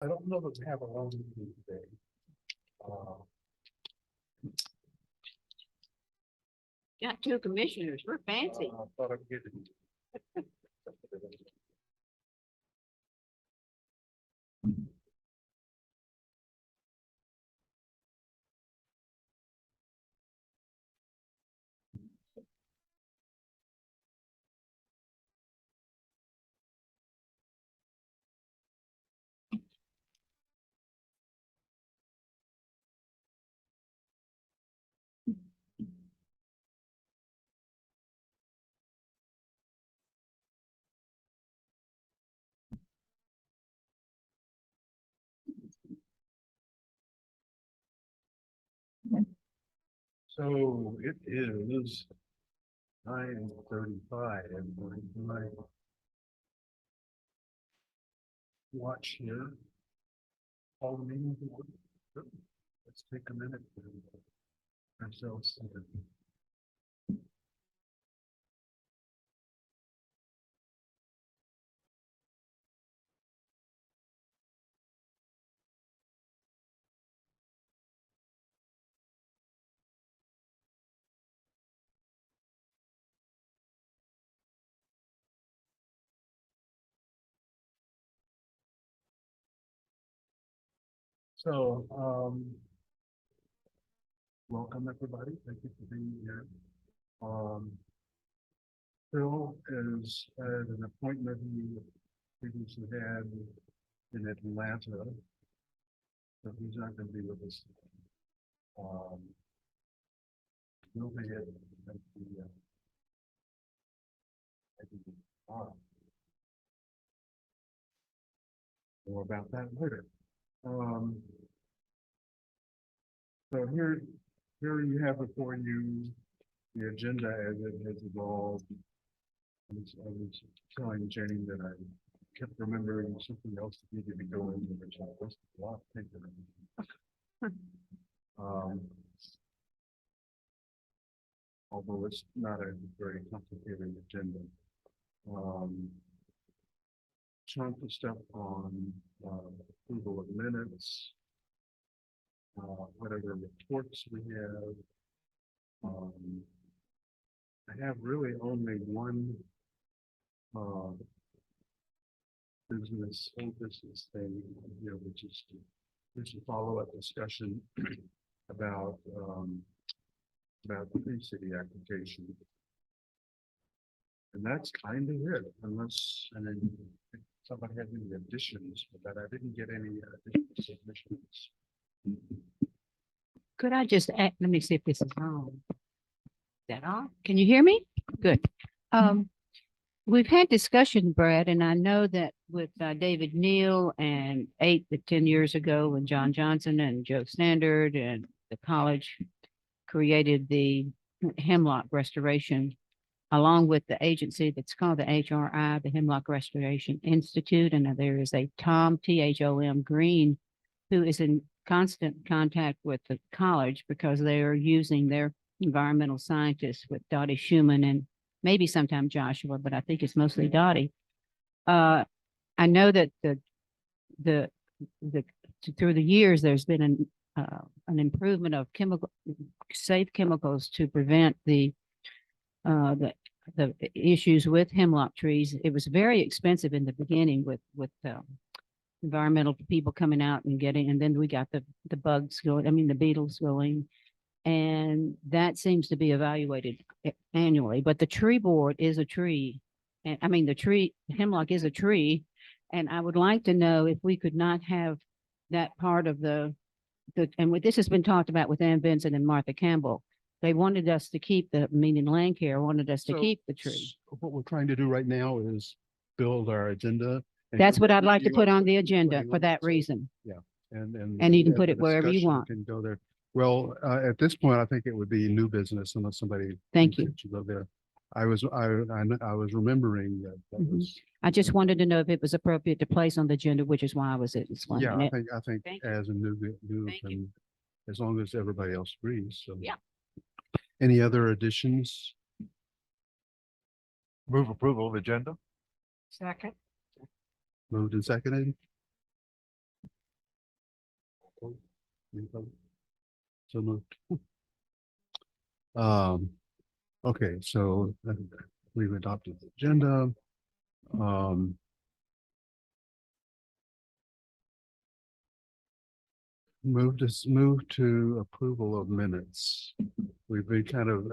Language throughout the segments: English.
I don't know that we have a long meeting today. Uh, Got two commissioners. We're fancy. I thought I'd get it. So it is 9:35 and my watch here. All the meetings. Let's take a minute and ourselves. So, welcome everybody. Thank you for being here. Phil is at an appointment he previously had in Atlanta. So he's not going to be with us. We'll be at the, more about that later. So here you have before you the agenda as it has evolved. I was telling Jenny that I kept remembering something else that needed to go in, which I was a lot of paper. Although it's not a very complicated agenda. Chunk of stuff on approval of minutes, whatever reports we have. I have really only one whole business thing here, which is there's a follow-up discussion about the pre-city application. And that's kind of it, unless, and then if somebody has any additions, but I didn't get any additional submissions. Could I just add, let me see if this is on. Is that on? Can you hear me? Good. We've had discussion, Brad, and I know that with David Neal and 8 to 10 years ago when John Johnson and Joe Standard and the college created the Hemlock Restoration, along with the agency that's called the HRI, the Hemlock Restoration Institute. And there is a Tom, Thom Green, who is in constant contact with the college because they are using their environmental scientists with Dottie Schumann and maybe sometime Joshua, but I think it's mostly Dottie. I know that the through the years, there's been an improvement of safe chemicals to prevent the issues with hemlock trees. It was very expensive in the beginning with environmental people coming out and getting, and then we got the bugs going, I mean, the beetles going. And that seems to be evaluated annually, but the tree board is a tree. And I mean, hemlock is a tree. And I would like to know if we could not have that part of this has been talked about with Ann Benson and Martha Campbell. They wanted us to keep meaning land care wanted us to So, keep the tree. What we're trying to do right now is build our agenda. That's what I'd like to put on the agenda for that reason. And you can at put the it wherever you discussion want. Can go there. Well, at this point, I think it would be new business unless somebody. Thank you. thinks it should go there. I was remembering that Mhm. was. I just wanted to know if it was appropriate to place on the agenda, which is why I was explaining Yeah, it. I think Thank you. as a new, Thank you. and as long as everybody else agrees, so. Yeah. Any other additions? Move approval of agenda. Second. Moved and seconded. So moved. Um, okay, so we've adopted the agenda. Um. Move to approval of minutes. We've been kind of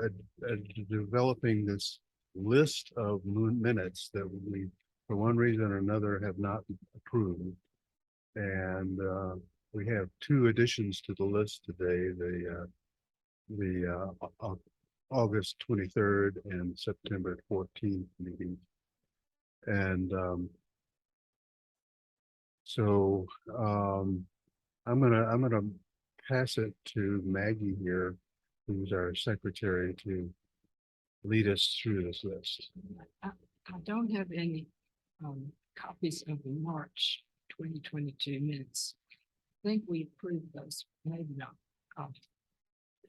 developing this list of minutes that we, for one reason or another, have not approved. And we have two additions to the list today, the August 23rd and September 14th meeting. And so I'm gonna pass it to Maggie here, who's our secretary, to lead us through this list. I don't have any copies of the March 2022 minutes. I think we approved those, maybe not.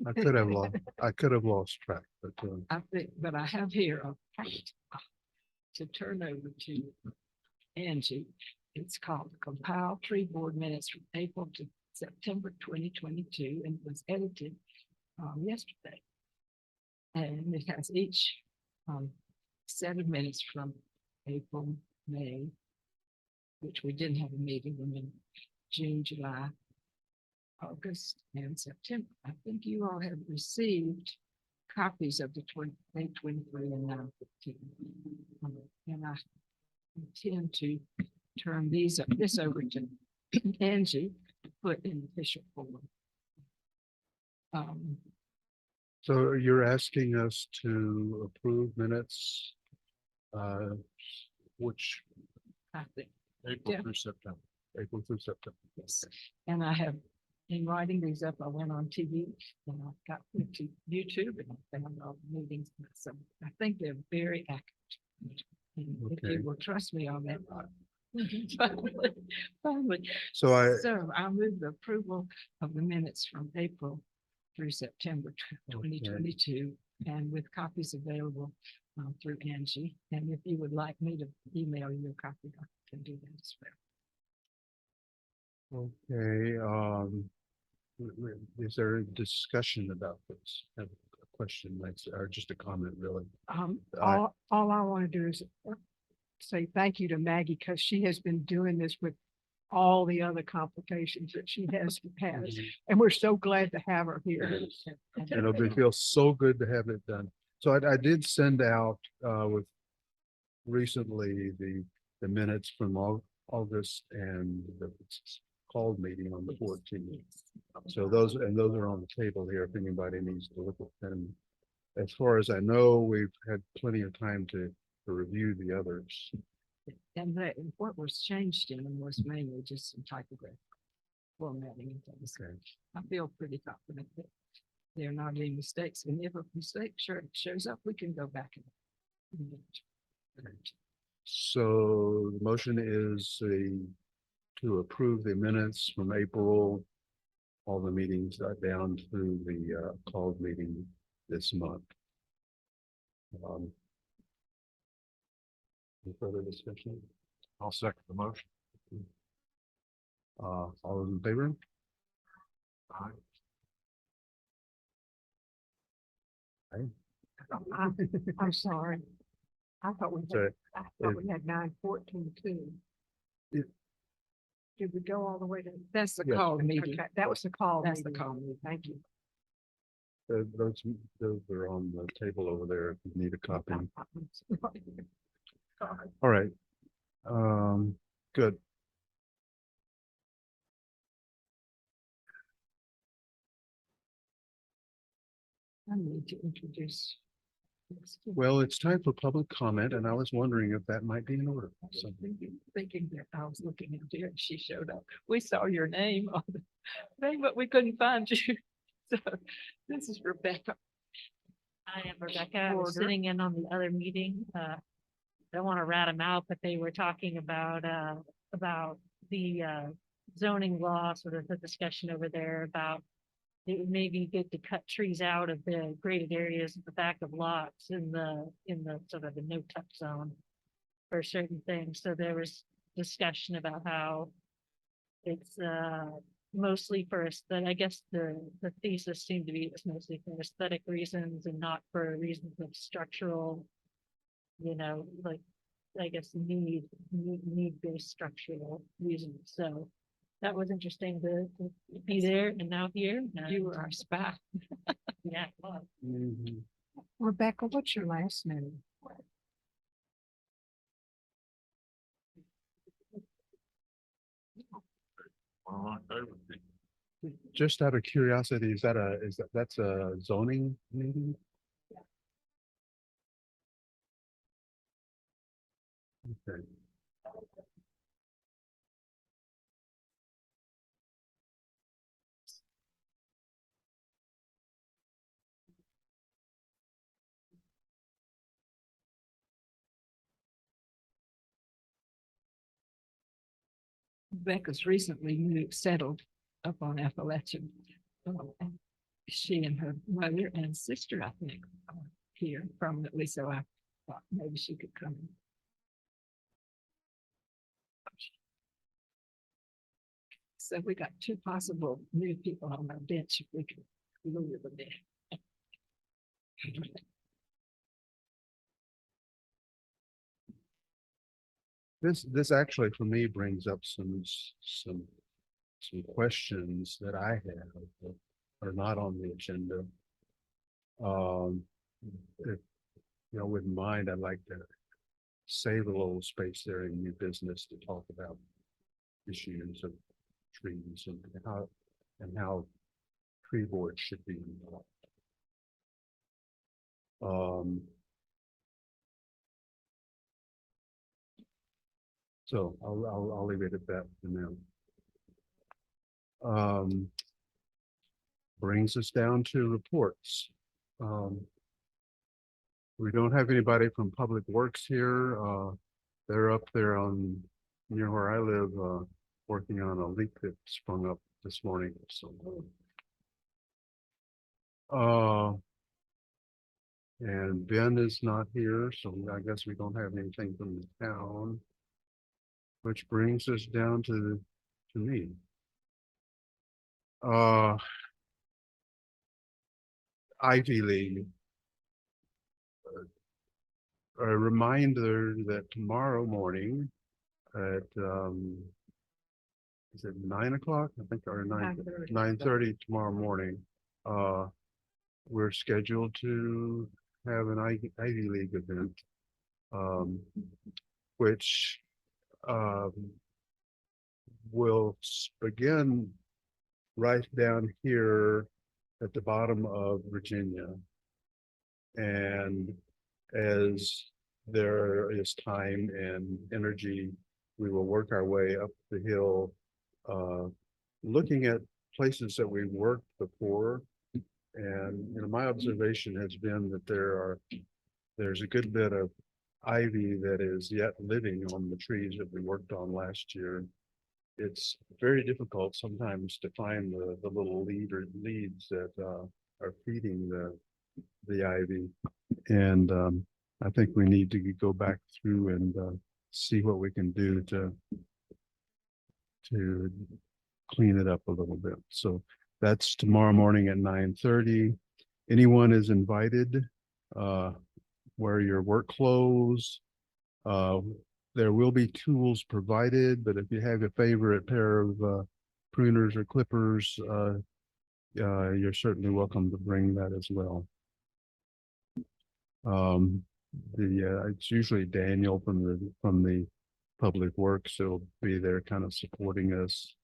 I could have lost track, but I think, but I have here a packet to turn over to Angie. It's called Compile Tree Board Minutes from April to September 2022, and it was edited yesterday. And it has each set of minutes from April, May, which we didn't have a meeting, and then June, July, August, and September. I think you all have received copies of the 2023 and 9/15. And I intend to turn this over to Angie to put in official form. so you're asking us to approve minutes, which I think, April Yeah. through September, April through September. yes. And I have, in writing these up, I went on TV and I got into YouTube and I found all the meetings. So I think they're very accurate. And if Okay. you will trust me on that. Finally. So So I move the approval of the minutes from April through September 2022, and with copies available through Angie. And if you would like me to email you a copy, I can do that as well. okay, is there a discussion about this? I have a question, or just a comment, really? All I want to do is say thank you to Maggie, because she has been doing this with all the other complications that she has had. And we're so glad to have her here. It feels so good to have it done. So I did send out with recently the minutes from August and the called meeting on the 14th. So those are on the table here if anybody needs to look at them. As far as I know, we've had plenty of time to review the others. And what was changed in them was mainly just some typographical formatting and things. Okay. I feel pretty confident that there are not any mistakes. And if a mistake shows up, we can go back and. So the motion is to approve the minutes from April, all the meetings down through the called meeting this month. Any further discussion? I'll second the motion. All those in favor? Aye. I'm sorry. I thought Sorry. we had 9/14 too. Yeah. Did we go all the way to? That's the Yes. call meeting. Okay, that was the call. That's the meeting. call meeting. Thank you. Those are on the table over there if you need a copy. Sorry. All right. Good. I need to introduce. Well, it's time for public comment, and I was wondering if that might be in order. So, Thinking that I was looking at you and she showed up. We saw your name on the thing, but we couldn't find you. So this is Rebecca. I am Rebecca. I was Porter. sitting in on the other meeting. Don't want to rat them out, but they were talking about the zoning law, sort of the discussion over there about it would maybe good to cut trees out of the graded areas at the back of lots in the sort of the no touch zone for certain things. So there was discussion about how it's mostly for aesthetic, I guess the thesis seemed to be it's mostly for aesthetic reasons and not for reasons of structural, like, I guess, need-based structural reasons. So that was interesting to be there and now here. You were our spy. Yeah. Well, Mhm. Rebecca, what's your last name? All right, David. Just out of curiosity, that's a zoning meeting? Okay. Becca's recently settled up on Appalachian. And she and her mother and sister, I think, are here permanently, so I thought maybe she could come. So we got two possible new people on our bench, if we could lure them in. This actually for me brings up some questions that I have that are not on the agenda. If wouldn't mind, I'd like to save a little space there in new business to talk about issues of trees and how tree boards should be involved. So I'll leave it at that for now. Brings us down to reports. We don't have anybody from Public Works here. They're up there near where I live, working on a leak that sprung up this morning. So, and Ben is not here, so I guess we don't have anything from the town. Which brings us down to me. Ivy League. A reminder that tomorrow morning at is it 9 o'clock? I think, or 9:30 tomorrow morning. We're scheduled to have an Ivy League event, which will begin right down here at the bottom of Virginia. And as there is time and energy, we will work our way up the hill, looking at places that we've worked before. And my observation has been that there's a good bit of ivy that is yet living on the trees that we worked on last year. It's very difficult sometimes to find the little leads that are feeding the ivy. And I think we need to go back through and see what we can do to clean it up a little bit. So that's tomorrow morning at 9:30. Anyone is invited. Wear your work clothes. There will be tools provided, but if you have a favorite pair of pruners or clippers, you're certainly welcome to bring that as well. It's usually Daniel from the Public Works. He'll be there kind of supporting us.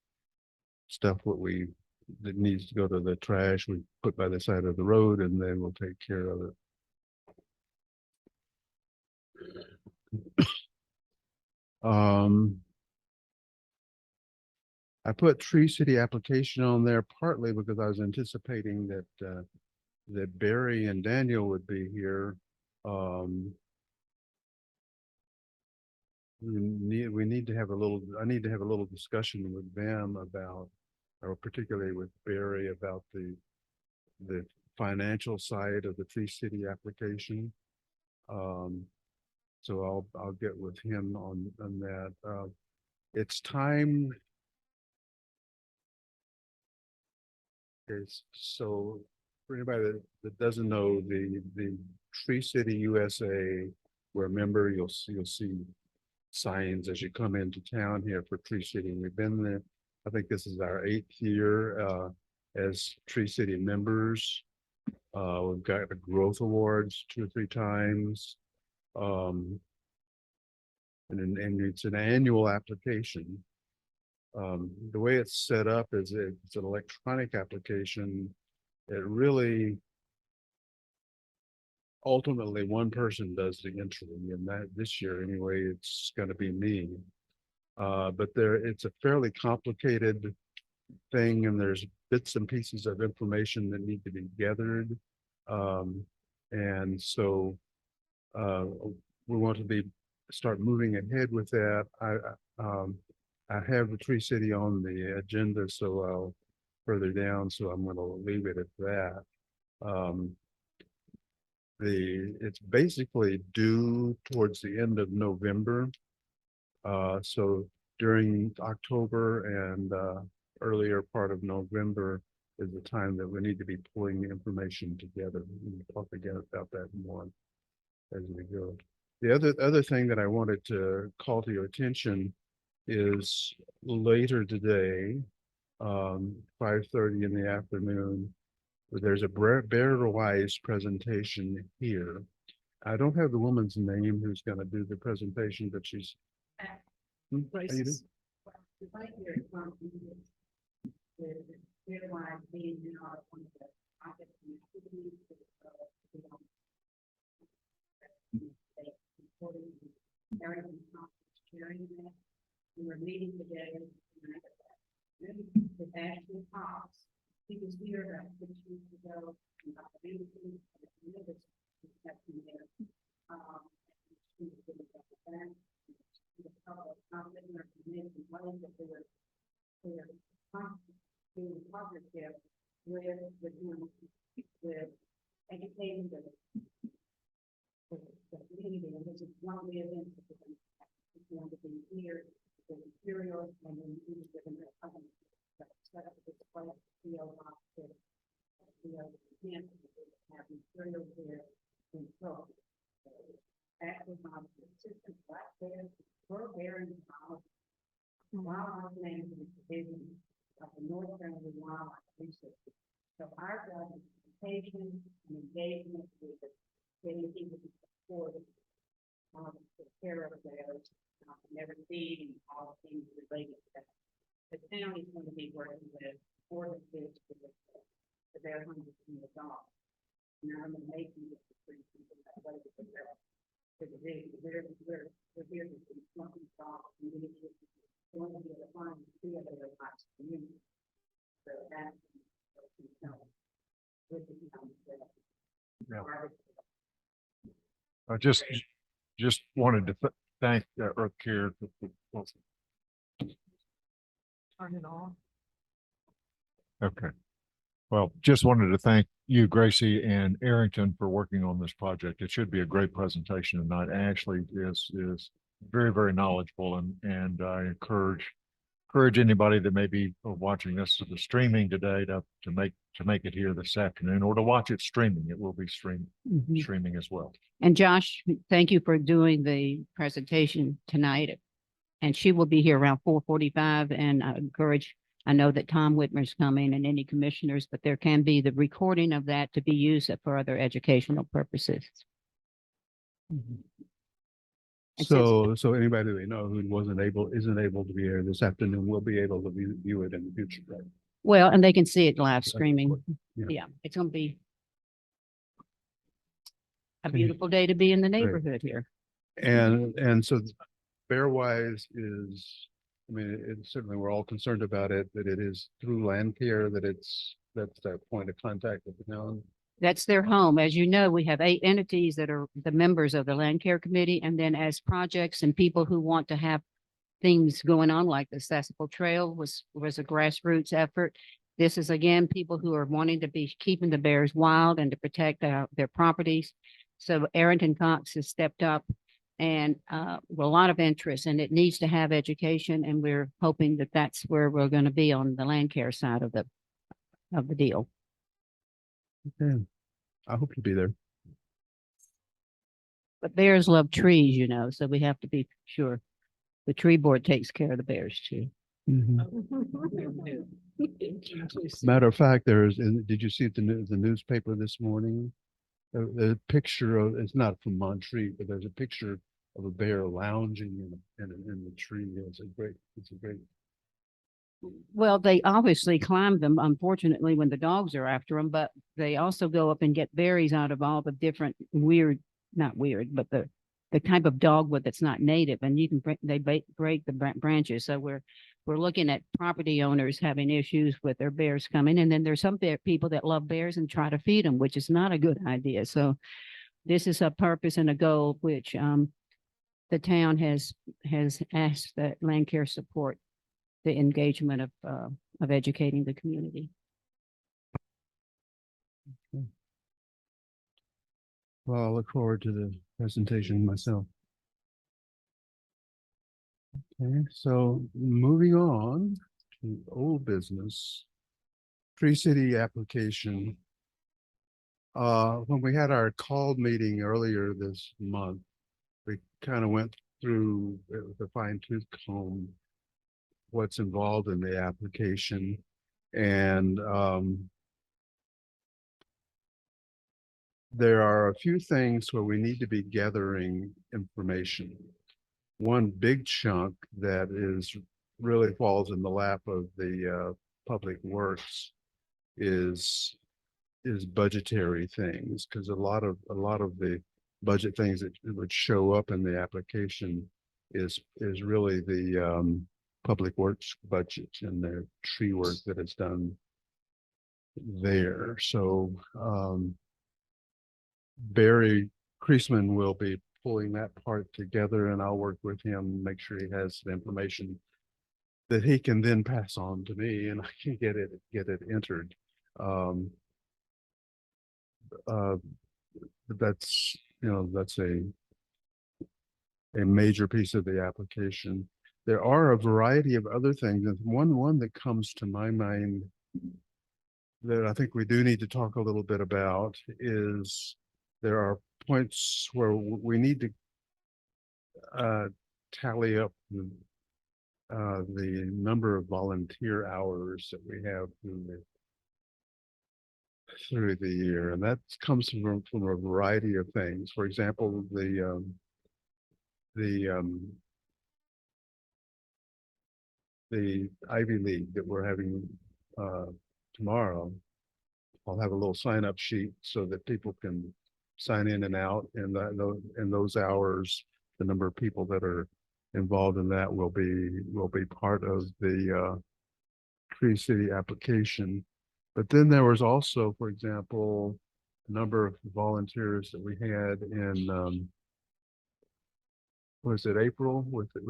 Stuff that needs to go to the trash, we put by the side of the road, and then we'll take care of it. I put Tree City application on there partly because I was anticipating that Barry and Daniel would be here. We need to have I need to have a little discussion with them about, or particularly with Barry, about the financial side of the Tree City application. So I'll get with him on that. It's time Okay, so for anybody that doesn't know, the Tree City USA, we're a member, you'll see signs as you come into town here for Tree City. We've been there, I think this is our 8th year as Tree City members. We've got the growth awards 2 or 3 times. And it's an annual application. The way it's set up is it's an electronic application. It really ultimately one person does the entry, and that this year anyway, it's going to be me. But it's a fairly complicated thing, and there's bits and pieces of information that need to be gathered. And so we want to start moving ahead with that. I have the Tree City on the agenda, so I'll further down, so I'm going to leave it at that. It's basically due towards the end of November. So during October and earlier part of November is the time that we need to be pulling the information together. We'll talk again about that more as we go. The other thing that I wanted to call to your attention is later today, 5:30 in the afternoon, there's a Bear Wise presentation here. I don't have the woman's name who's going to do the presentation, but she's. Hmm? How you doing? Grace's. We were meeting today with Ashley Cox. He was here about 6 weeks ago. About the beautiful, she was giving us a back. She was confident in her community, wanting that they were doing partnership with educating the community, and this is one of the events that we're going to be here. The materials and then use it in the company. Set up this place, PO box, have materials there in so. Actually, my assistant right there, we're bearing wildlife management division of the North Carolina Wildlife Research. So our job is education and engagement with the getting people to support the care of theirs. Never feed and all things related to that. The town is going to be working with more than this for their hundreds of dollars. Now I'm making it for people that way to prepare for the big. We're here to do something solved. And we're going to be able to find the other lots of community. So that's with the I just wanted to thank Earth Care. Turn it on. Okay. Well, just wanted to thank you, Gracie and Arrington, for working on this project. It should be a great presentation tonight. Ashley is very, very knowledgeable, and I encourage anybody that may be watching this to the streaming today to make it here this afternoon, or to watch it streaming. It will be streaming as well. And Josh, thank you for doing the presentation tonight. And she will be here around 4:45, and I know that Tom Whitmer's coming and any commissioners, but there can be the recording of that to be used for other educational purposes. And since- So anybody they know who isn't able to be here this afternoon will be able to view it in the future, right? Well, and they can see it live streaming. Yeah. Yeah, it's gonna be a beautiful day to be in the neighborhood here. And so Bearwise is, I mean, it certainly we're all concerned about it, that it is through land care, that's their point of contact with the town. That's their home. As you know, we have 8 entities that are the members of the Land Care Committee. And then as projects and people who want to have things going on, like the Accessible Trail was a grassroots effort. This is again, people who are wanting to be keeping the bears wild and to protect their properties. So Arrington Cox has stepped up and with a lot of interest, and it needs to have education. And we're hoping that that's where we're going to be on the land care side of of the deal. Okay. I hope you'll be there. But bears love trees, you know, so we have to be sure the tree board takes care of the bears too. Matter of fact, did you see the newspaper this morning? The picture of, it's not from Montreat, but there's a picture of a bear lounging in the tree. It's a great. Well, they obviously climb them, unfortunately, when the dogs are after them, but they also go up and get berries out of all the different weird, not weird, but the type of dogwood that's not native, and you can break the branches. So we're looking at property owners having issues with their bears coming, and then there's some people that love bears and try to feed them, which is not a good idea. So this is a purpose and a goal which the town has asked that Land Care support the engagement of educating the community. Well, I look forward to the presentation myself. Okay, so moving on to old business. Tree City application. When we had our called meeting earlier this month, we kind of went through with a fine tooth comb what's involved in the application. And there are a few things where we need to be gathering information. One big chunk that really falls in the lap of the Public Works is budgetary things, because a lot of the budget things that would show up in the application is really the Public Works budget and the tree work that is done there. So Barry Creasman will be pulling that part together, and I'll work with him, make sure he has the information that he can then pass on to me, and I can get it entered. That's, that's a major piece of the application. There are a variety of other things, and one that comes to my mind that I think we do need to talk a little bit about is there are points where we need to tally up the number of volunteer hours that we have through the year, and that comes from a variety of things. For example, the Ivy League that we're having tomorrow. I'll have a little sign up sheet so that people can sign in and out, and in those hours, the number of people that are involved in that will be part of the Tree City application. But then there was also, for example, a number of volunteers that we had in was it April with the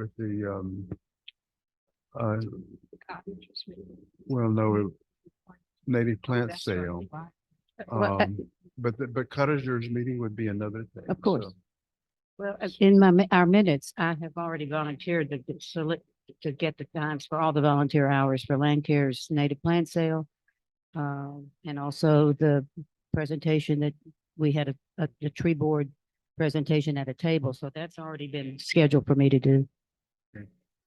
well, no, native plant sale. But cottagers meeting would be another thing. Of course. So, Well, in our minutes, I have already volunteered to get the times for all the volunteer hours for Land Care's native plant sale. And also the presentation that we had a tree board presentation at a table. So that's already been scheduled for me to do.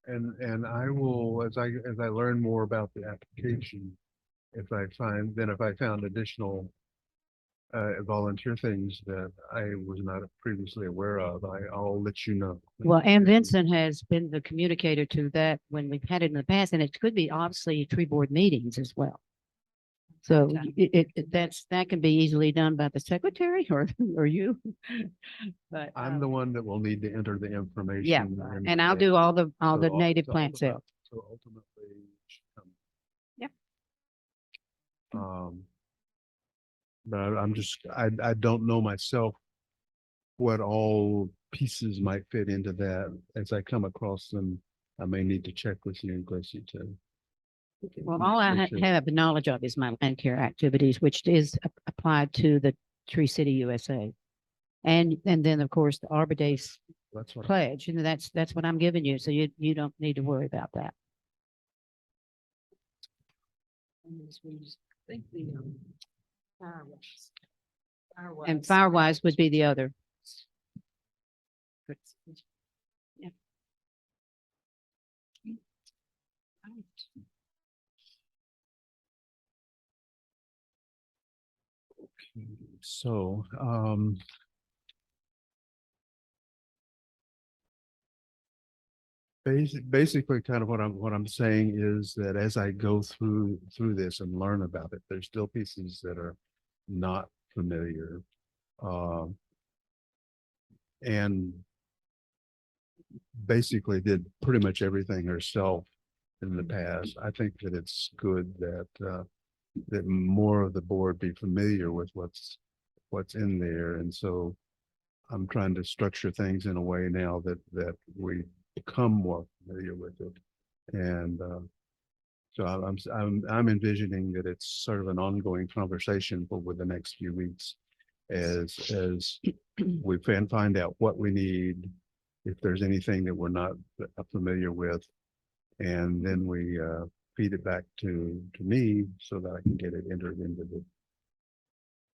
and I will, as I learn more about the application, if I found additional volunteer things that I was not previously aware of, I'll let you know. Well, Ann Vincent has been the communicator to that when we've had it in the past, and it could be obviously tree board meetings as well. So that can be easily done by the secretary or you. But I'm the one that will need to enter the information. yeah, and I'll do all the so native so plant sale. So ultimately. it should come. Yeah. But I don't know myself what all pieces might fit into that. As I come across them, I may need to check with you and Gracie too. Well, all I Make sure. have the knowledge of is my land care activities, which is applied to the Tree City USA. And then of course the Arbor Days That's what. pledge, and that's what I'm giving you. So you don't need to worry about that. is we use, I think the, Firewise. And Firewise. Firewise would be the other. Yeah. Right. So, basically kind of what I'm saying is that as I go through this and learn about it, there's still pieces that are not familiar. And basically did pretty much everything herself in the past. I think that it's good that that more of the board be familiar with what's in there. And so I'm trying to structure things in a way now that we become more familiar with it. And so I'm envisioning that it's sort of an ongoing conversation over the next few weeks as we find out what we need, if there's anything that we're not familiar with, and then we feed it back to me so that I can get it entered into the.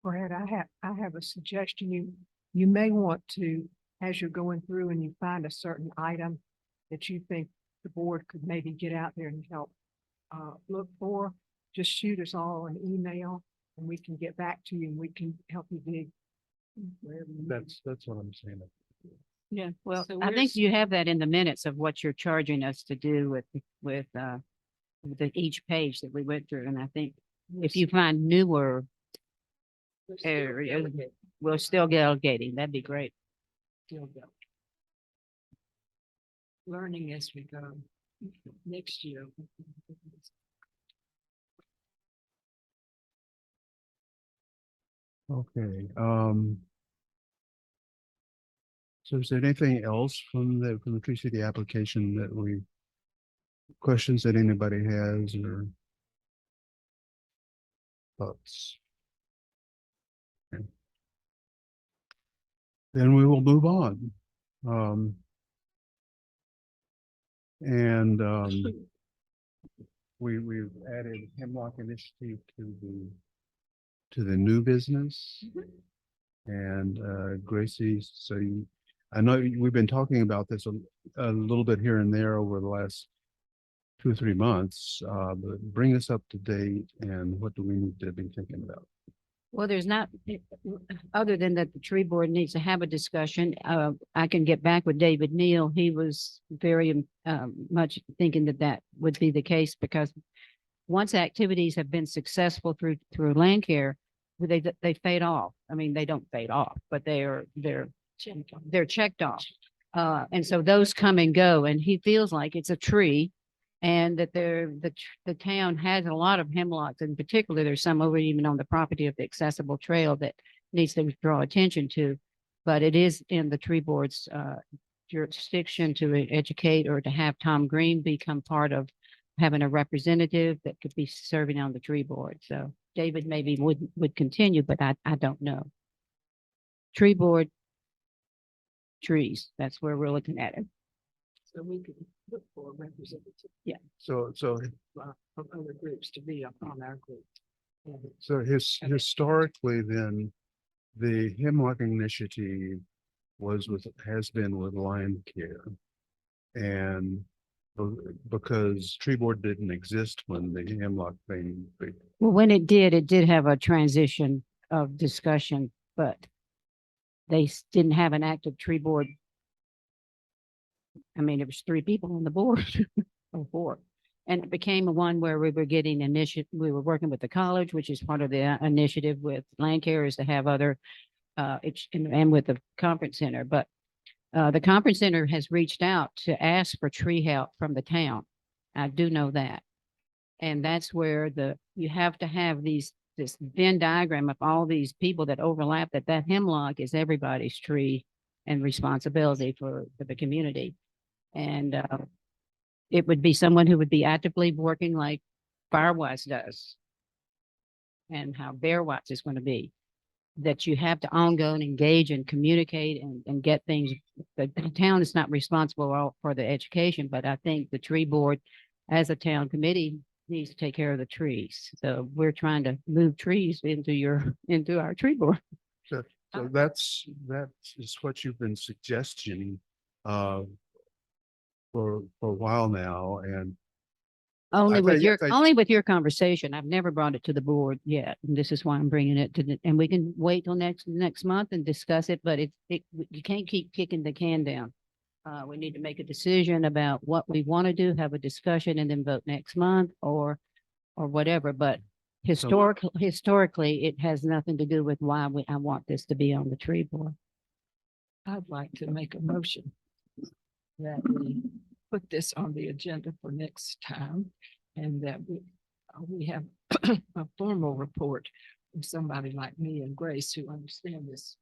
Brad, I have a suggestion. You may want to, as you're going through and you find a certain item that you think the board could maybe get out there and help look for, just shoot us all an email and we can get back to you and we can help you dig. wherever you need. That's what I'm saying. Yeah, well, So I think where's- you have that in the minutes of what you're charging us to do with each page that we went through. And I think if you find newer We're still areas, delegating, we'll still delegating. That'd be great. still go. Learning as we go. Next year. Okay, so is there anything else from the Tree City application that questions that anybody has or thoughts? Okay. Then we will move on. And we've added Hemlock Initiative to the new business. And Gracie, so I know we've been talking about this a little bit here and there over the last 2 or 3 months, but bring us up to date and what do we need to be thinking about? Well, there's not, other than that, the tree board needs to have a discussion. I can get back with David Neal. He was very much thinking that would be the case because once activities have been successful through land care, they fade off. I mean, they don't fade off, but they're checked off. And so those come and go, and he feels like it's a tree and that the town has a lot of hemlocks. In particular, there's some over even on the property of the accessible trail that needs to draw attention to. But it is in the tree board's jurisdiction to educate or to have Tom Green become part of having a representative that could be serving on the tree board. So David maybe would continue, but I don't know. Tree board, trees, that's where we're looking at it. So we could look for a representative So from other groups to be on our group. And historically then, the Hemlock Initiative has been with Lion Care. And because tree board didn't exist when the Hemlock thing. Well, when it did have a transition of discussion, but they didn't have an active tree board. I mean, it was 3 people on the board or 4. And it became one where we were getting we were working with the college, which is part of the initiative with land care is to have other, and with the conference center. But the conference center has reached out to ask for tree help from the town. I do know that. And that's where you have to have this Venn diagram of all these people that overlap, that hemlock is everybody's tree and responsibility for the community. And it would be someone who would be actively working like Firewise does. And how Bearwatch is going to be. That you have to ongoing engage and communicate and get things. The town is not responsible for the education, but I think the tree board as a town committee needs to take care of the trees. So we're trying to move trees into our tree board. So that is what you've been suggesting, for a while now, and Only with think- only with your conversation. I've never brought it to the board yet. And this is why I'm bringing it to and we can wait till next month and discuss it, but you can't keep kicking the can down. We need to make a decision about what we want to do, have a discussion and then vote next month or whatever, but historically, it has nothing to do with why I want this to be on the tree board. I'd like to make a motion that we put this on the agenda for next time and that we have a formal report from somebody like me and Grace who understand this,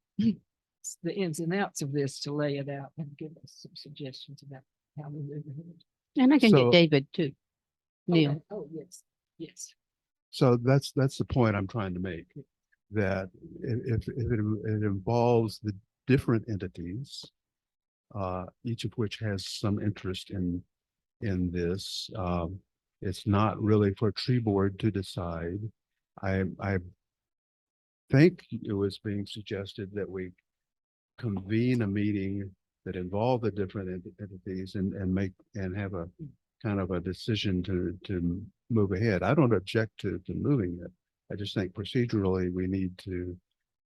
the ins and outs of this, to lay it out and give us some suggestions about how we move ahead. And I can So- get David too. Neil. Okay. Oh, yes, yes. so that's the point I'm trying to make. That if it involves the different entities, each of which has some interest in this, it's not really for tree board to decide. I think it was being suggested that we convene a meeting that involve the different entities and have a kind of a decision to move ahead. I don't object to moving it. I just think procedurally, we need to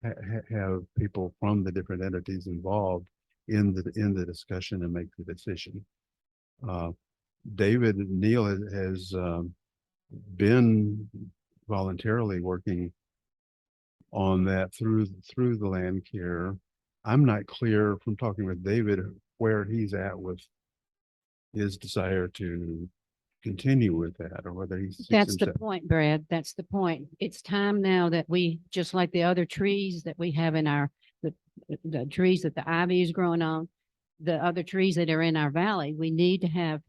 have people from the different entities involved in the discussion and make the decision. David Neal has been voluntarily working on that through the land care. I'm not clear from talking with David where he's at with his desire to continue with that, or whether he sees That's the himself- point, Brad. That's the point. It's time now that we, just like the other trees that we have in the trees that the ivy is growing on, the other trees that are in our valley, we need to have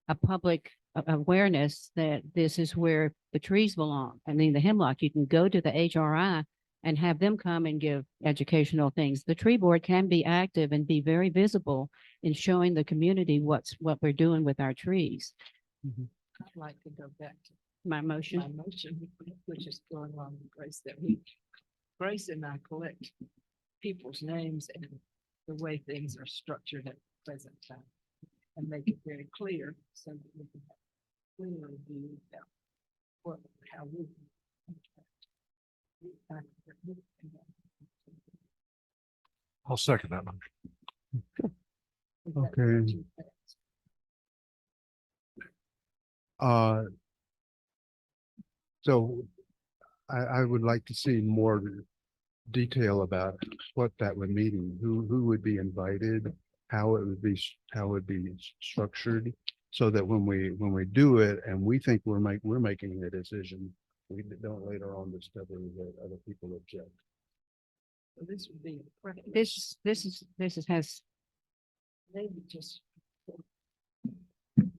a public awareness that this is where the trees belong. I mean, the hemlock, you can go to the HRI and have them come and give educational things. The tree board can be active and be very visible in showing the community what we're doing with our trees. I'd like to go back to My motion. my motion, which is going on with Grace, that Grace and I collect people's names and the way things are structured at the present time and make it very clear so that we can have clear view about how we. I'll second that motion. Okay. So I would like to see more detail about what that would mean, who would be invited, how it would be structured, so that when we do it and we think we're making a decision, we don't later on discover that other people object. So this would be. This has, Maybe just.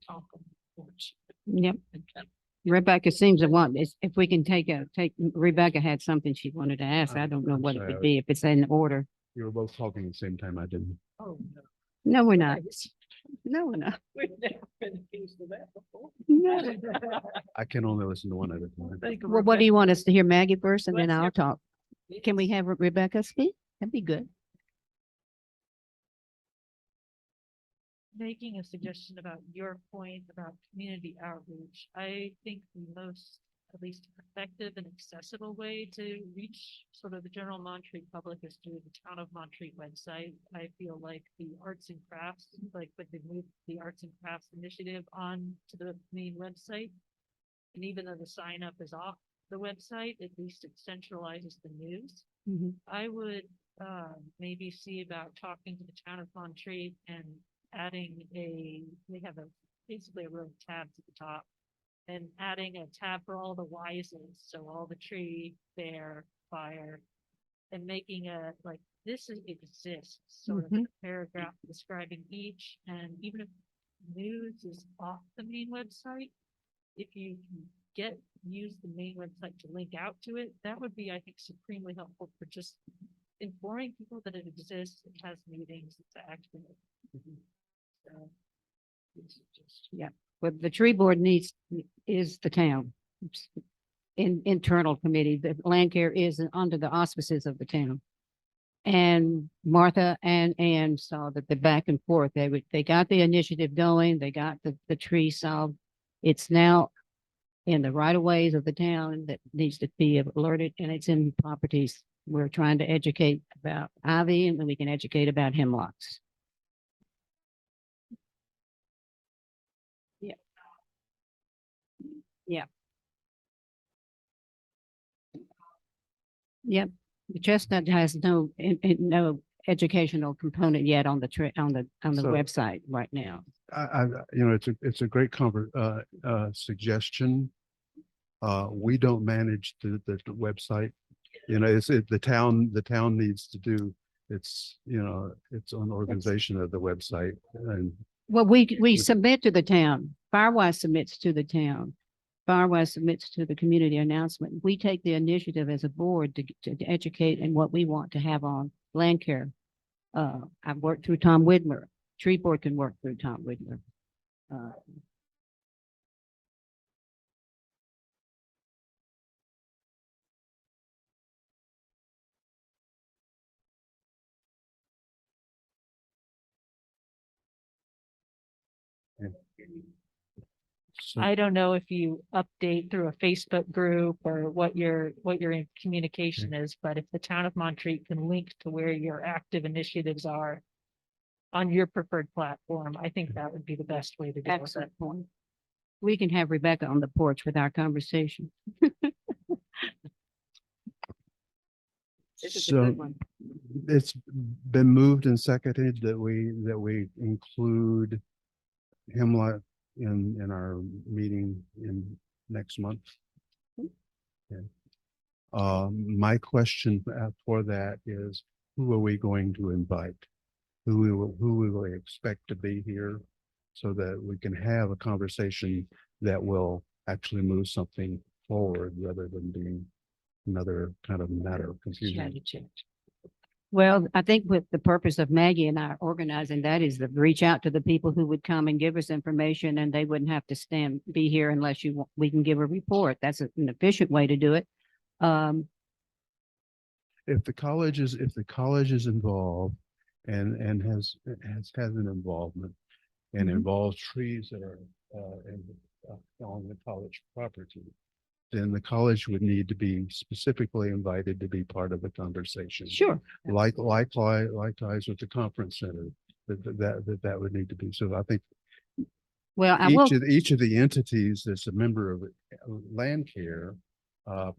Talk on the porch. yep. and kind of- Rebecca seems to want, if we can take, Rebecca had something she wanted to ask. I don't know what it would be, if it's in order. You were both talking at the same time. I didn't. Oh, no. No, we're not. Thanks. No, we're not. We've never been accused of that before. No. I can only listen to one at a time. Think of Well, what do you want us to hear, Maggie first, and then Let's hear- I'll talk? Can we Yes. have Rebecca speak? That'd be good. Making a suggestion about your point about community outreach, I think the most, at least effective and accessible way to reach sort of the general Montreat public is through the Town of Montreat website. I feel like the arts and crafts, like when they moved the arts and crafts initiative on to the main website. And even though the sign up is off the website, at least it centralizes the news. I would maybe see about talking to the Town of Montreat and adding they have basically a row of tabs at the top. And adding a tab for all the Y's, so all the tree, bear, fire. And making exists, sort of a paragraph describing each, and even if news is off the main website. If you can use the main website to link out to it, that would be, I think, supremely helpful for just informing people that it exists, it has meetings, it's active. So, it's just- But the tree board is the town. It's internal committee. The land care is under the auspices of the town. And Martha and Ann saw that the back and forth, they got the initiative going, they got the tree solved. It's now in the right of ways of the town that needs to be alerted, and it's in properties. We're trying to educate about ivy, and then we can educate about hemlocks. Yeah. Yeah. Yep. The chestnut has no educational component yet on the So- website right now. It's a great suggestion. We don't manage the website. The town needs to do its own organization of the website. And Well, we submit to the town. Firewise submits to the town. Firewise submits to the community announcement. We take the initiative as a board to educate and what we want to have on land care. I've worked through Tom Widmer. Tree board can work through Tom Widmer. so I don't know if you update through a Facebook group or what your in communication is, but if the town of Montreat can link to where your active initiatives are on your preferred platform, I think that would be the best way to do it. Excellent point. We can have Rebecca on the porch with our conversation. This is a So- good one. it's been moved and seconded that we include Hemlock in our meeting in next month. Okay. My question for that is, who are we going to invite? Who will we expect to be here so that we can have a conversation that will actually move something forward rather than being another kind of matter of confusion. Strategy. Well, I think with the purpose of Maggie and I organizing that is to reach out to the people who would come and give us information, and they wouldn't have to be here unless we can give a report. That's an efficient way to do it. If the college is involved and has an involvement and Mhm. involves trees that are on the college property, then the college would need to be specifically invited to be part of the conversation. Sure. Likewise with the conference center, that would need to be. So I think Well, I will. each of the entities that's a member of land care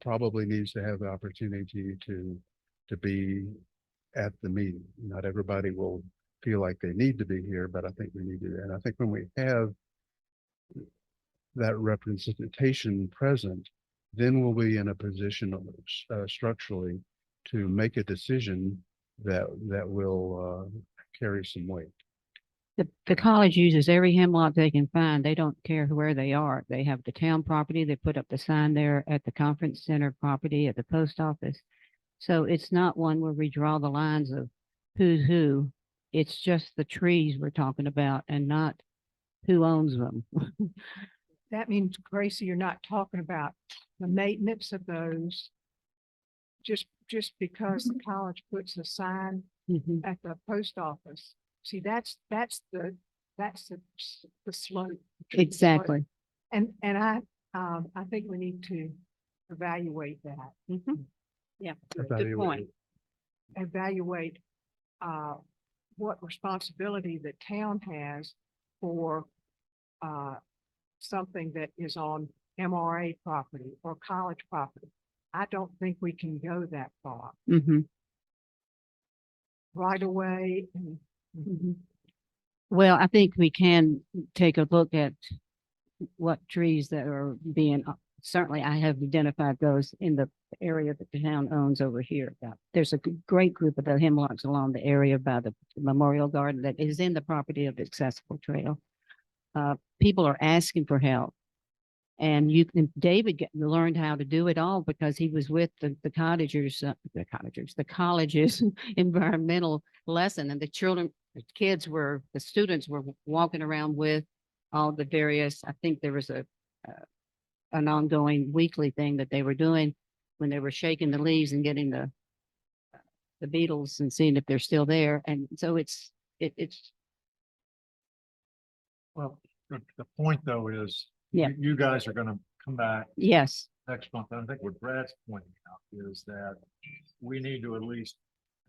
probably needs to have the opportunity to be at the meeting. Not everybody will feel like they need to be here, but I think we need to. And I think when we have that representation present, then we'll be in a position structurally to make a decision that will carry some weight. The college uses every hemlock they can find. They don't care where they are. They have the town property. They put up the sign there at the conference center property, at the post office. So it's not one where we draw the lines of who's who. It's just the trees we're talking about and not who owns them. That means, Gracie, you're not talking about the maintenance of those. Just because the college puts a sign Mhm. at the post office. See, that's the slope. Exactly. And I think we need to evaluate that, Mhm. Yeah, good Evaluate point. evaluate what responsibility the town has for something that is on MRA property or college property. I don't think we can go that far. Mhm. Right away. Mhm. Well, I think we can take a look at what trees that are being, certainly I have identified those in the area that the town owns over here. There's a great group of the hemlocks along the area by the Memorial Garden that is in the property of the accessible trail. People are asking for help. And David learned how to do it all because he was with the college's environmental lesson, and the students were walking around with all the various, I think there was an ongoing weekly thing that they were doing when they were shaking the leaves and getting the beetles and seeing if they're still there. And so it's, Well, the point though is, Yeah. you guys are gonna come back yes, next month. And I think what Brad's pointing out is that we need to at least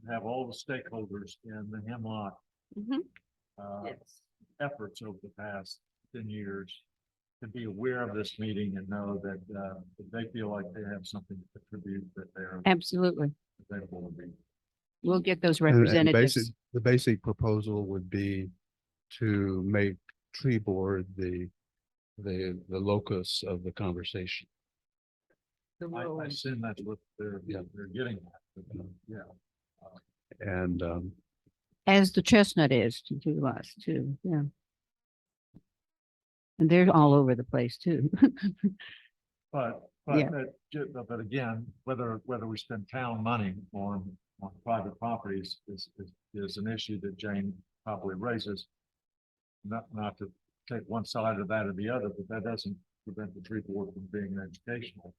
have all the stakeholders in the Hemlock Mhm. uh, Yes. efforts over the past 10 years to be aware of this meeting and know that if they feel like they have something to contribute, that they're absolutely. available to be. We'll get those And representatives. the basic proposal would be to make tree board the locus of the conversation. The I role. assume that's what they're getting at. but, Yeah. And As the chestnut is to us too, yeah. And they're all over the place too. But, Yeah. but again, whether we spend town money on private properties is an issue that Jane probably raises. Not to take one side of that or the other, but that doesn't prevent the tree board from being educational.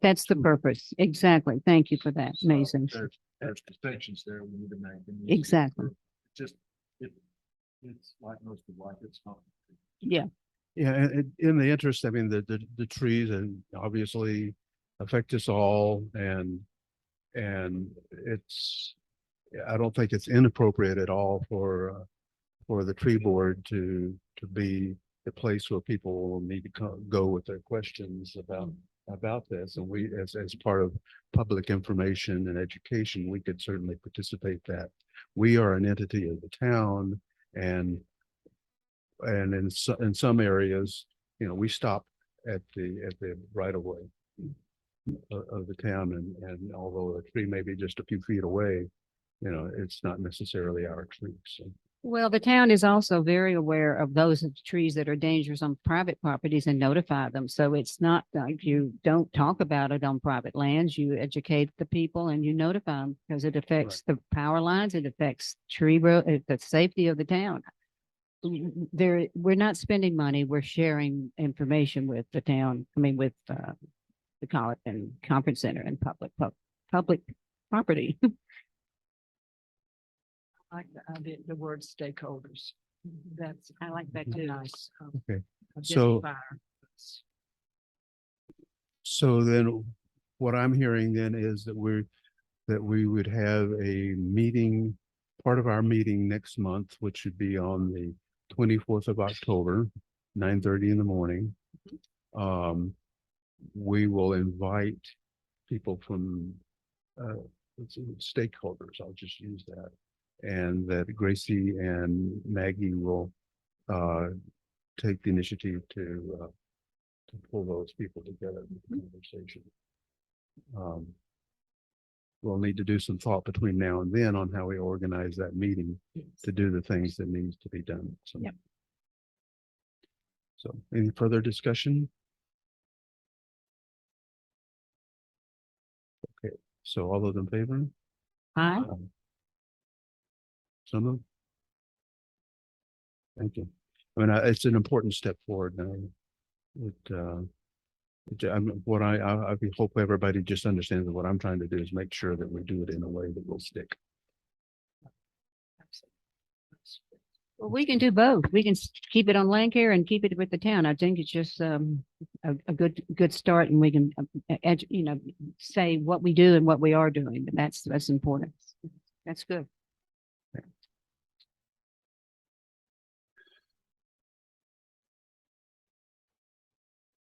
That's the purpose. Exactly. Thank you for that, So Mason. There's distinctions there we need to make. and Exactly. Just, it's like most of life, it's not. Yeah, yeah, in the interest, I mean, the trees and obviously affect us all and it's, I don't think it's inappropriate at all for the tree board to be the place where people will need to go with their questions about this. And we, as part of public information and education, we could certainly participate that. We are an entity of the town and in some areas, you know, we stop at the right of way of the town and although a tree may be just a few feet away, you know, it's not necessarily our tree. So well, the town is also very aware of those trees that are dangerous on private properties and notify them. So it's not like you don't talk about it on private lands. You educate the people and you notify them because it affects the power lines. It affects the safety of the town. We're not spending money. We're sharing information with the town. I mean, with the college and conference center and public property. I like the word stakeholders. That's I like that too. nice. okay. So- identifier. So then what I'm hearing then is that we would have a meeting, part of our meeting next month, which should be on the 24th of October, 9:30 in the morning. We will invite people from stakeholders, I'll just use that. And that Gracie and Maggie will take the initiative to pull those people together in the conversation. We'll need to do some thought between now and then on how we organize that meeting to do the things that needs to be done. So. Yep. So any further discussion? Okay, so all those in favor? Hi. So moved. Thank you. I mean, it's an important step forward now. I hope everybody just understands that what I'm trying to do is make sure that we do it in a way that will stick. Well, we can do both. We can keep it on Lancaster and keep it with the town. I think it's just a good start and we can, say what we do and what we are doing, but that's important. That's good.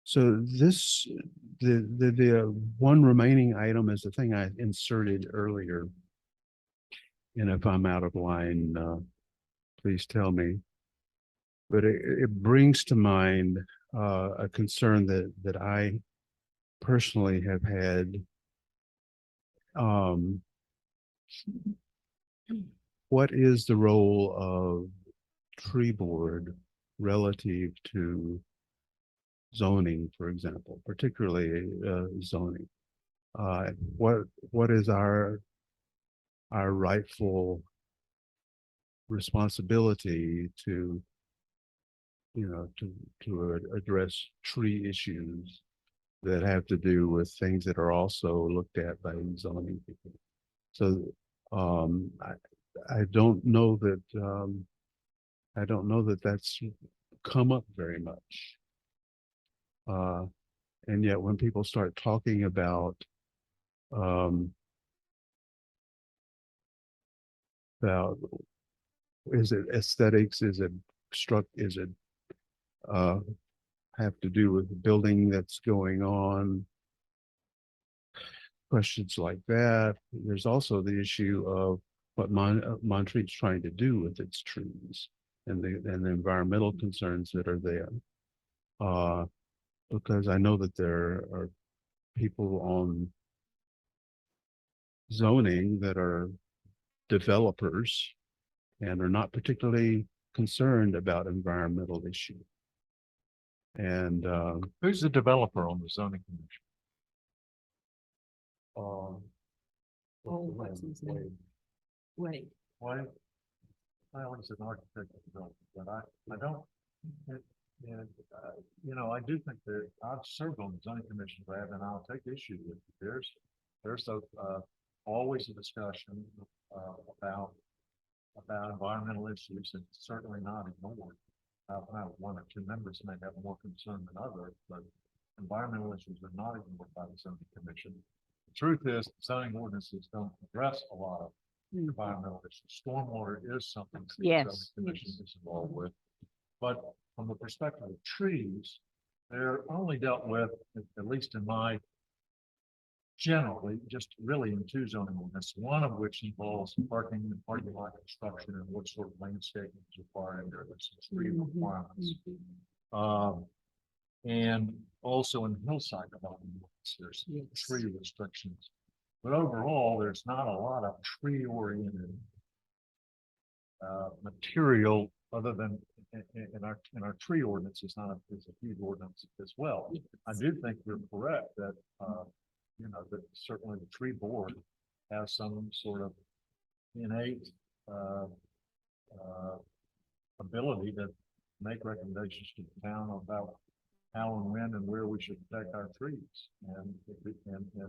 So this, the one remaining item is the thing I inserted earlier. And if I'm out of line, please tell me. But it brings to mind a concern that I personally have had. What is the role of tree board relative to zoning, for example, particularly zoning? What is our rightful responsibility to you know, address tree issues that have to do with things that are also looked at by zoning people. So, I don't know that, I don't know that that's come up very much. And yet when people start talking about, about, is it aesthetics, is it, uh, have to do with the building that's going on? Questions like that. There's also the issue of what Montreat's trying to do with its trees and the environmental concerns that are there. Because I know that there are people on zoning that are developers and are not particularly concerned about environmental issue. And Who's the developer on the zoning commission? Oh, what's his name? Wait, Why? I always an architect, but I don't. And, you know, I do think that I've served on the zoning commission, Brad, and I'll take issue with it. There's always a discussion about environmental issues, and certainly not ignored. One or two members may have more concern than others, but environmental issues are not ignored by the zoning commission. The truth is, zoning ordinances don't address a lot of environmental issues. Stormwater is something that the zoning Yes, commission is involved with. But from the perspective of trees, they're only dealt with, at least in my generally, just really in two zoning ordinances, one of which involves parking and parking lot construction and what sort of landscaping is required. There's some tree requirements. And also in hillside development, there's tree restrictions. But overall, there's not a lot of tree oriented material other than in our tree ordinance is not is a huge ordinance as well. I do think you're correct that you know that certainly the tree board has some sort of innate ability to make recommendations to the town about how and when and where we should protect our trees and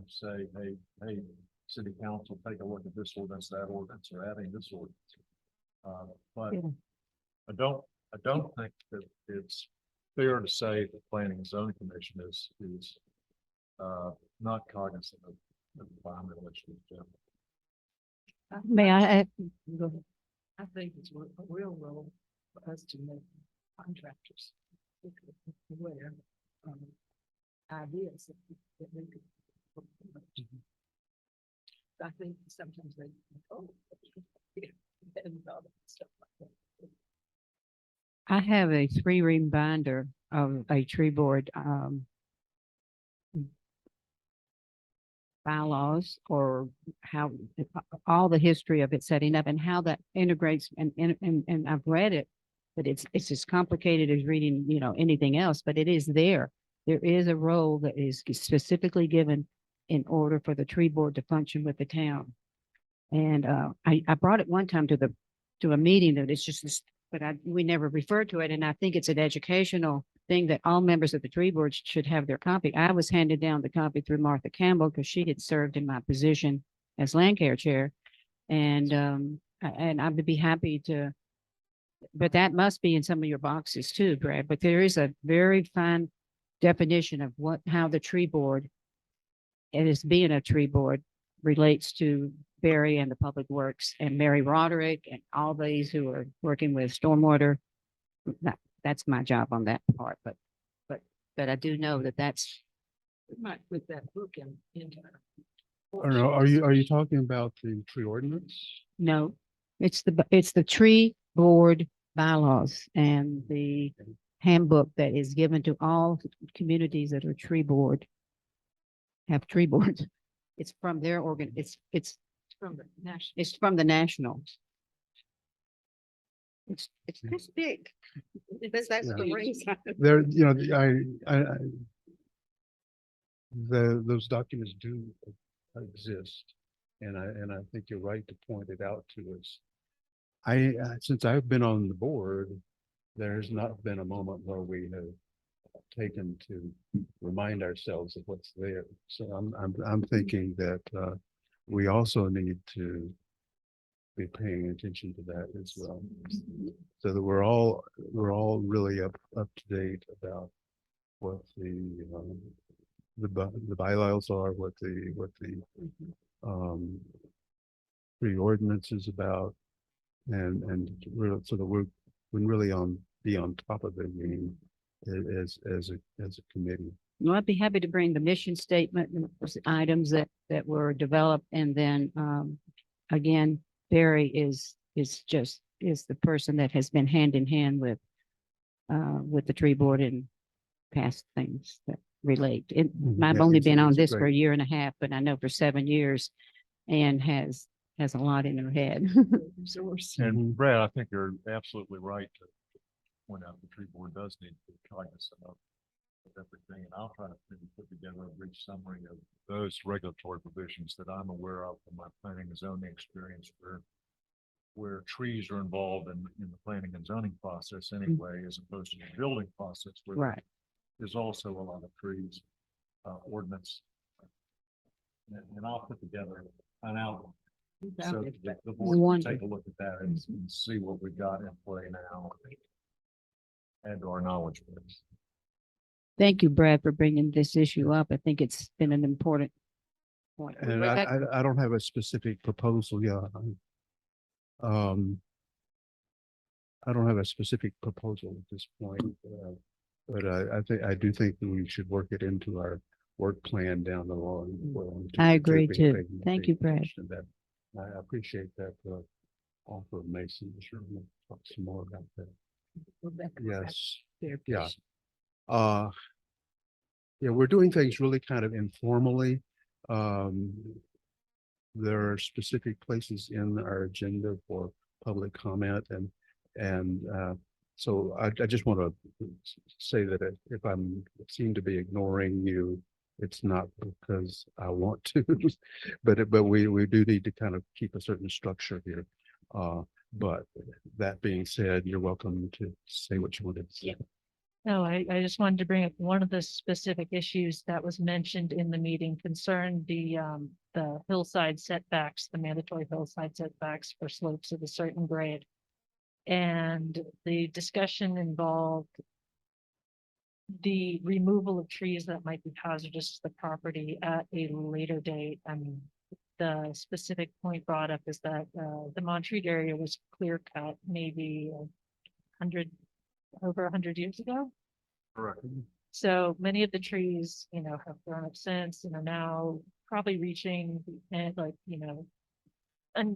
say, hey, city council, take a look at this ordinance, that ordinance, or adding this ordinance. But Yeah. I don't think that it's fair to say that planning and zoning commission is not cognizant of environmental issues. May I add? Go ahead. I think it's a real role for us to make contractors aware ideas that we could. I think sometimes they, oh, and all that stuff like that. I have a 3-ring binder of a tree board bylaws, or how all the history of it setting up and how that integrates, and I've read it, but it's as complicated as reading, you know, anything else, but it is there. There is a role that is specifically given in order for the tree board to function with the town. And I brought it one time to a meeting that it's just this, but we never referred to it. And I think it's an educational thing that all members of the tree board should have their copy. I was handed down the copy through Martha Campbell because she had served in my position as land care chair. And I would be happy to, but that must be in some of your boxes too, Brad. But there is a very fine definition of how the tree board, it is being a tree board, relates to Barry and the Public Works and Mary Roderick and all these who are working with stormwater. That's my job on that part, but I do know that that's. We might put that book into. I don't know, are you talking about the tree ordinance? No, it's the tree board bylaws and the handbook that is given to all communities that are tree board. Have tree boards. It's from their organ, it's From the national. It's from the national. It's this big. That's the Yeah. reason. There, you know, those documents do exist. And I think you're right to point it out to us. Since I've been on the board, there's not been a moment where we have taken to remind ourselves of what's there. So I'm thinking that, we also need to be paying attention to that as well. So that we're all really up to date about what the bylaws are, what the pre-ordinance is about. And so that we're really be on top of the game as a committee. Well, I'd be happy to bring the mission statement and those items that were developed. And then, again, Barry is the person that has been hand in hand with the tree board and past things that relate. I've Yeah, only it's a- been on it's a this for a great- year and a half, but I know for 7 years and has a lot in her head. Resource. And Brad, I think you're absolutely right to point out the tree board does need to be cognizant of everything. And I'll try to maybe put together a brief summary of those regulatory provisions that I'm aware of from my planning and zoning experience where trees are involved in the planning and zoning process anyway, as opposed to the building process where Right. there's also a lot of trees, ordinance. And I'll put together an outline. So the board can take a look at that and see what we've got in play now. Add to our knowledge base. Thank you, Brad, for bringing this issue up. I think it's been an important point. And I don't have a specific proposal, yeah. I don't have a specific proposal at this point, but I do think that we should work it into our work plan down the line. I agree too. pay Thank you, Brad. attention to that. I appreciate that, offer of Mason, sure, we'll talk some more about that. Yes, yeah. Yeah, we're doing things really kind of informally. There are specific places in our agenda for public comment and so I just want to say that if I'm seem to be ignoring you, it's not because I want to, but we do need to kind of keep a certain structure here. But that being said, you're welcome to say what you wanted to say. No, I just wanted to bring up one of the specific issues that was mentioned in the meeting concerned the hillside setbacks, the mandatory hillside setbacks for slopes of a certain grade. And the discussion involved the removal of trees that might be hazardous to the property at a later date. I mean, the specific point brought up is that the Montreat area was clear cut maybe over 100 years ago. Correct. So many of the trees, have grown up since and are now probably reaching and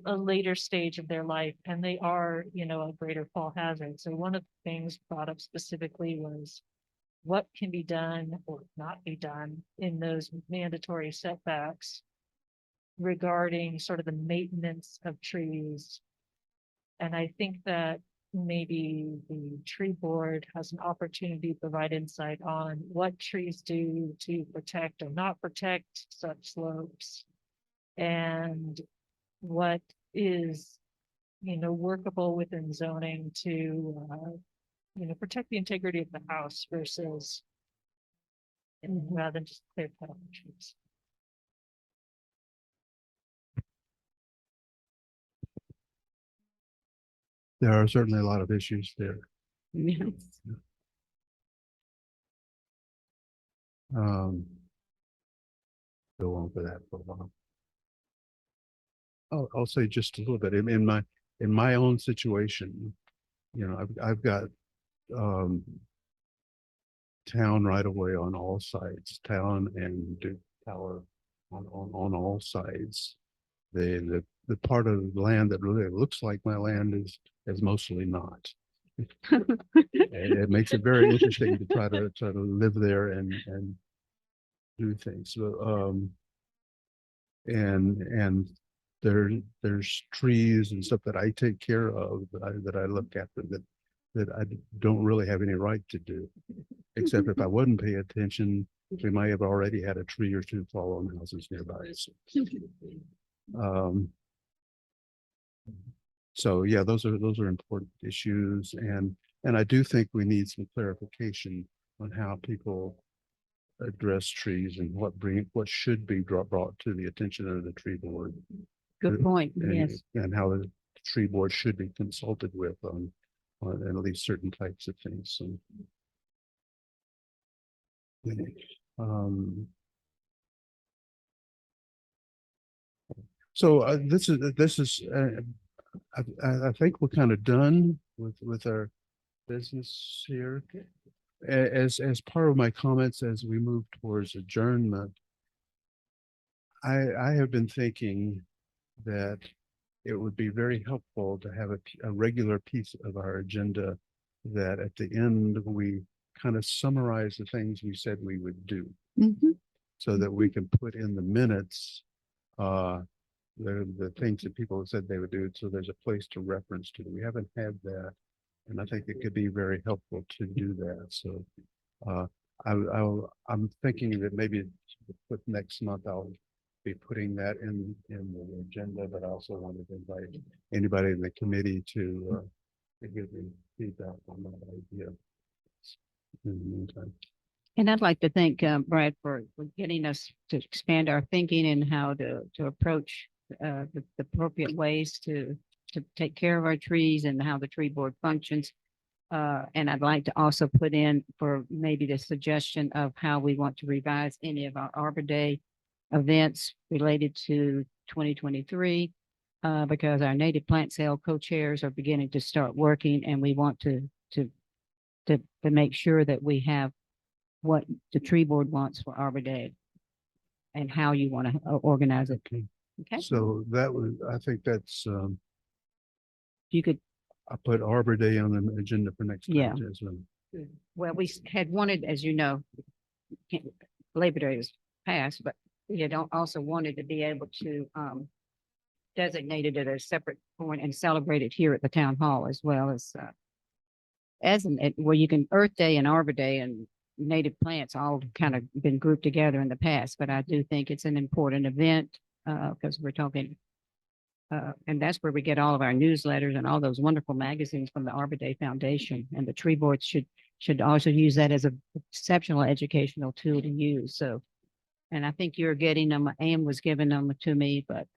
a later stage of their life, and they are, a greater fall hazard. So one of the things brought up specifically was what can be done or not be done in those mandatory setbacks regarding sort of the maintenance of trees. And I think that maybe the tree board has an opportunity to provide insight on what trees do to protect or not protect such slopes. And what is, workable within zoning to, protect the integrity of the house versus rather than just clear cut on the trees. There are certainly a lot of issues there. Go on for that for a while. I'll say just a little bit in my own situation, I've got town right away on all sides, town and Duke Tower on all sides. The part of the land that really looks like my land is mostly not. It makes it very interesting to try to live there and do things. So, and there's trees and stuff that I take care of that I look after that I don't really have any right to do, except if I wouldn't pay attention, we might have already had a tree or two fall on houses nearby. So yeah, those are important issues, and And I do think we need some clarification on how people address trees and what should be brought to the attention of the tree board. Good point. and- Yes. And how the tree board should be consulted with on at least certain types of things. So. Um. So this is, I think we're kind of done with our business here. As part of my comments, as we move towards adjournment, I have been thinking that it would be very helpful to have a regular piece of our agenda that at the end, we kind of summarize the things we said we would do Mhm. so that we can put in the minutes the things that people have said they would do. So there's a place to reference to. We haven't had that. And I think it could be very helpful to do that. So I'm thinking that maybe with next month, I'll be putting that in the agenda, but I also wanted to invite anybody in the committee to give me feedback on that idea. In the meantime. And I'd like to thank Brad for getting us to expand our thinking and how to approach the appropriate ways to take care of our trees and how the tree board functions. And I'd like to also put in for maybe the suggestion of how we want to revise any of our Arbor Day events related to 2023. Because our native plant sale co-chairs are beginning to start working and we want to make sure that we have what the tree board wants for Arbor Day and how you want to organize it. Okay, So that was, I think that's, you could, I put Arbor Day on the agenda for next Yeah. time as well. well, we had wanted, as you know, Labor Day is passed, but we had also wanted to be able to designate it at a separate point and celebrate it here at the town hall as well as where you can Earth Day and Arbor Day and native plants all kind of been grouped together in the past, but I do think it's an important event because we're talking and that's where we get all of our newsletters and all those wonderful magazines from the Arbor Day Foundation, and the tree boards should also use that as an exceptional educational tool to use. So, and I think you're getting them, Ann was giving them to me, but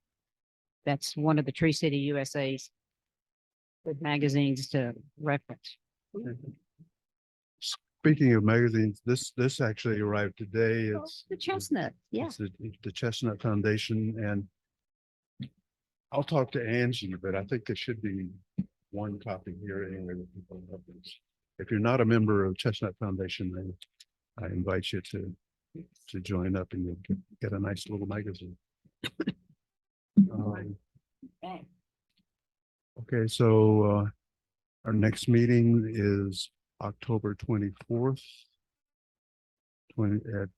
that's one of the Tree City USA's good magazines to reference. Speaking of magazines, this actually arrived today. It's The chestnut, yeah. it's the Chestnut Foundation, and I'll talk to Angie, but I think there should be one copy here anyway. That people have this. If you're not a member of Chestnut Foundation, then I invite you to join up and you'll get a nice little magazine. Okay, so our next meeting is October 24th. At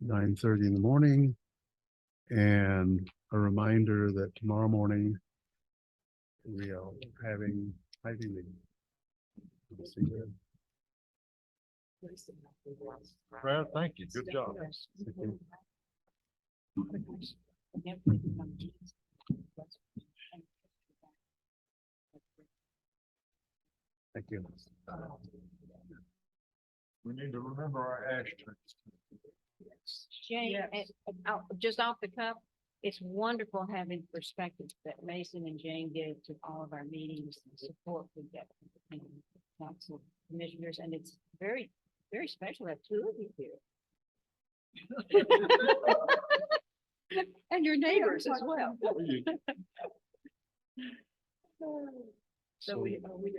9:30 in the morning. And a reminder that tomorrow morning we are having Ivy League. Let's see there. Brad, thank you. Good job. Thank you. We need to remember our ash trees. Jane, just off the cuff, it's wonderful having perspective that Mason and Jane give to all of our meetings and support we get from the council commissioners, and it's very, very special to have two of you here. And your neighbors as well. So we